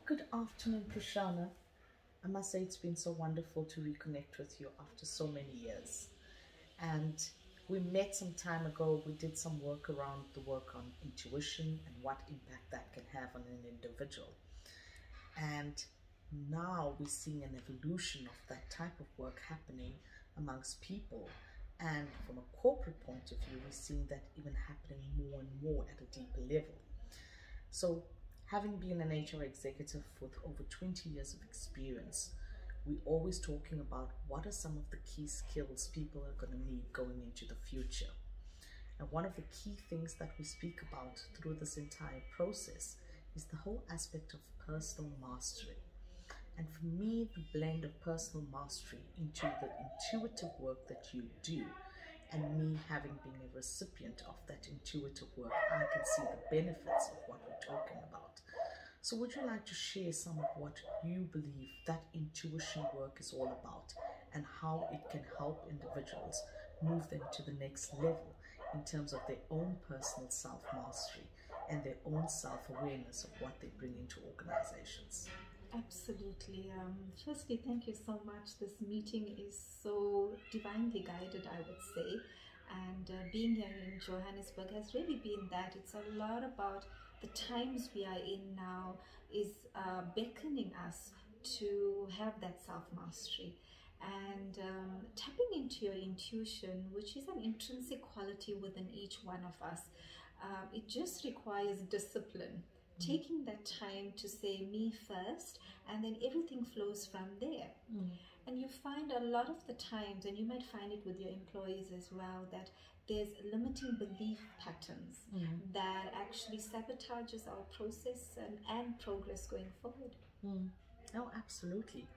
Good afternoon, Prashana. I must say it's been so wonderful to reconnect with you after so many years. And we met some time ago. We did some work around the work on intuition and what impact that can have on an individual. And now we're seeing an evolution of that type of work happening amongst people. And from a corporate point of view, we're seeing that even happening more and more at a deeper level. So, having been an HR executive with over 20 years of experience, we're always talking about what are some of the key skills people are going to need going into the future. And one of the key things that we speak about through this entire process is the whole aspect of personal mastery. And for me, the blend of personal mastery into the intuitive work that you do, and me having been a recipient of that intuitive work, I can see the benefits of what we're talking about. So would you like to share some of what you believe that intuition work is all about and how it can help individuals move them to the next level in terms of their own personal self-mastery and their own self-awareness of what they bring into organizations? Absolutely. Firstly, thank you so much. This meeting is so divinely guided, I would say. And being here in Johannesburg has really been that. It's a lot about the times we are in now is beckoning us to have that self-mastery. And tapping into your intuition, which is an intrinsic quality within each one of us, it just requires discipline. Taking that time to say me first, and then everything flows from there. And you find a lot of the times, and you might find it with your employees as well, that there's limiting belief patterns that actually sabotages our process and progress going forward. Oh, absolutely.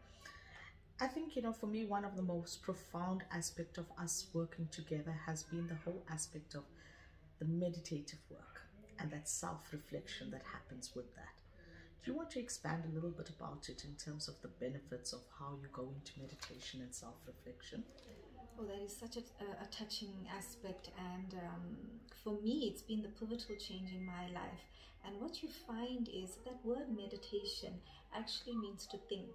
I think, for me, one of the most profound aspects of us working together has been the whole aspect of the meditative work and that self-reflection that happens with that. Do you want to expand a little bit about it in terms of the benefits of how you go into meditation and self-reflection? Oh, that is such a touching aspect, and for me it's been the pivotal change in my life. And what you find is that word meditation actually means to think.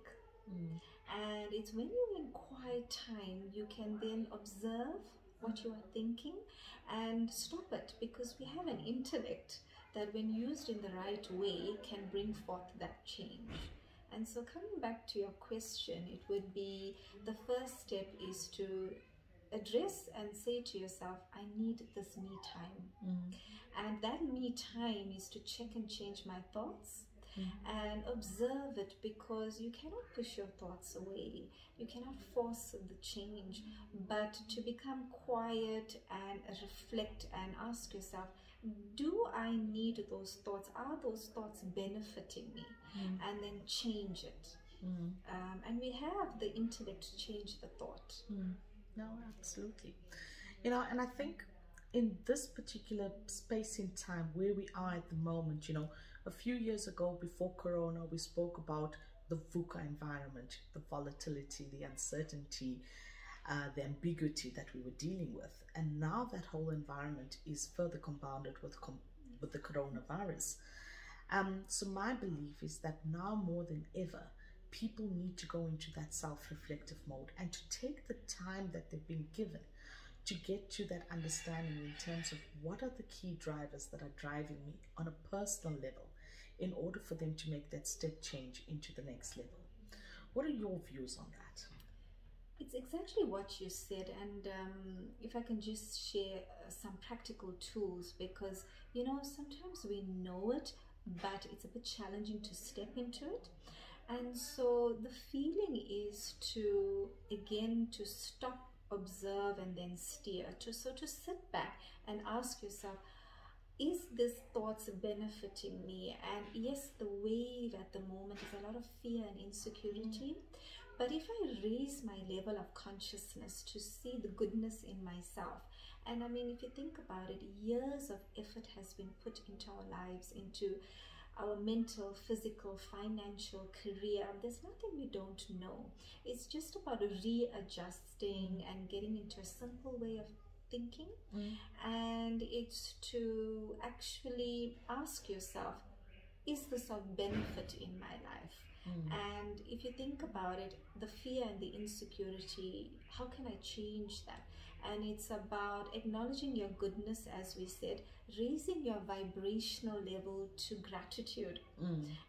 And it's when you're in quiet time, you can then observe what you are thinking and stop it, because we have an intellect that when used in the right way can bring forth that change. And so coming back to your question, it would be the first step is to address and say to yourself, I need this me time. And that me time is to check and change my thoughts and observe it, because you cannot push your thoughts away. You cannot force the change, but to become quiet and reflect and ask yourself, do I need those thoughts? Are those thoughts benefiting me? And then change it. And we have the intellect to change the thought. No, absolutely. And I think in this particular space in time where we are at the moment, a few years ago before Corona, we spoke about the VUCA environment, the volatility, the uncertainty, the ambiguity that we were dealing with. And now that whole environment is further compounded with the coronavirus. So my belief is that now more than ever, people need to go into that self-reflective mode and to take the time that they've been given to get to that understanding in terms of what are the key drivers that are driving me on a personal level in order for them to make that step change into the next level. What are your views on that? It's exactly what you said, and if I can just share some practical tools, because sometimes we know it, but it's a bit challenging to step into it. And so the feeling is to stop, observe, and then steer. To sit back and ask yourself, is this thoughts benefiting me? And yes, the wave at the moment is a lot of fear and insecurity. But if I raise my level of consciousness to see the goodness in myself, and I mean, if you think about it, years of effort has been put into our lives, into our mental, physical, financial, career. There's nothing we don't know. It's just about readjusting and getting into a simple way of thinking. And it's to actually ask yourself, is this of benefit in my life? And if you think about it, the fear and the insecurity, how can I change that? And it's about acknowledging your goodness, as we said, raising your vibrational level to gratitude,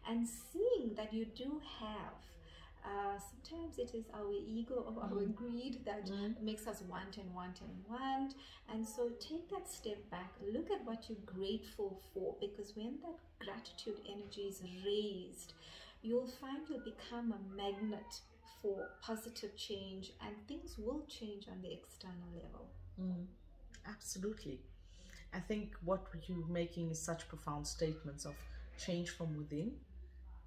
and seeing that you do have. Sometimes it is our ego or our greed that makes us want and want and want. And so take that step back, look at what you're grateful for, because when that gratitude energy is raised, you'll find you'll become a magnet for positive change, and things will change on the external level. Absolutely. I think what you're making is such profound statements of change from within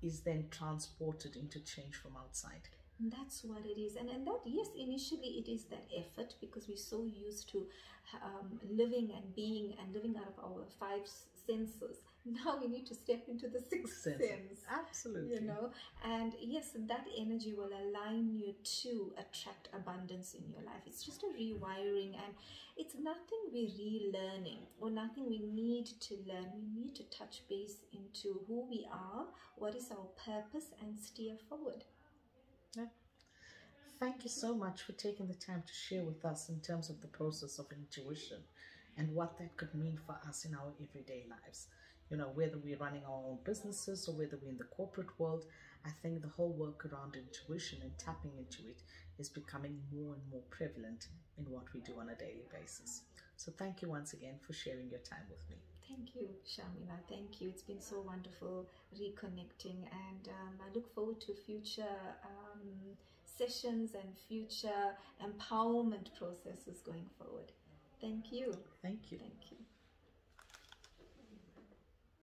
is then transported into change from outside. And that's what it is. And that, yes, initially it is that effort, because we're so used to living and being and living out of our five senses. Now we need to step into the sixth sense. Absolutely. You know, and yes, that energy will align you to attract abundance in your life. It's just a rewiring, and it's nothing we're relearning or nothing we need to learn. We need to touch base into who we are, what is our purpose, and steer forward. Yeah. Thank you so much for taking the time to share with us in terms of the process of intuition and what that could mean for us in our everyday lives. You know, whether we're running our own businesses or whether we're in the corporate world, I think the whole work around intuition and tapping into it is becoming more and more prevalent in what we do on a daily basis. So thank you once again for sharing your time with me. Thank you, Sharmila. Thank you. It's been so wonderful reconnecting, and I look forward to future sessions and future empowerment processes going forward. Thank you. Thank you. Thank you.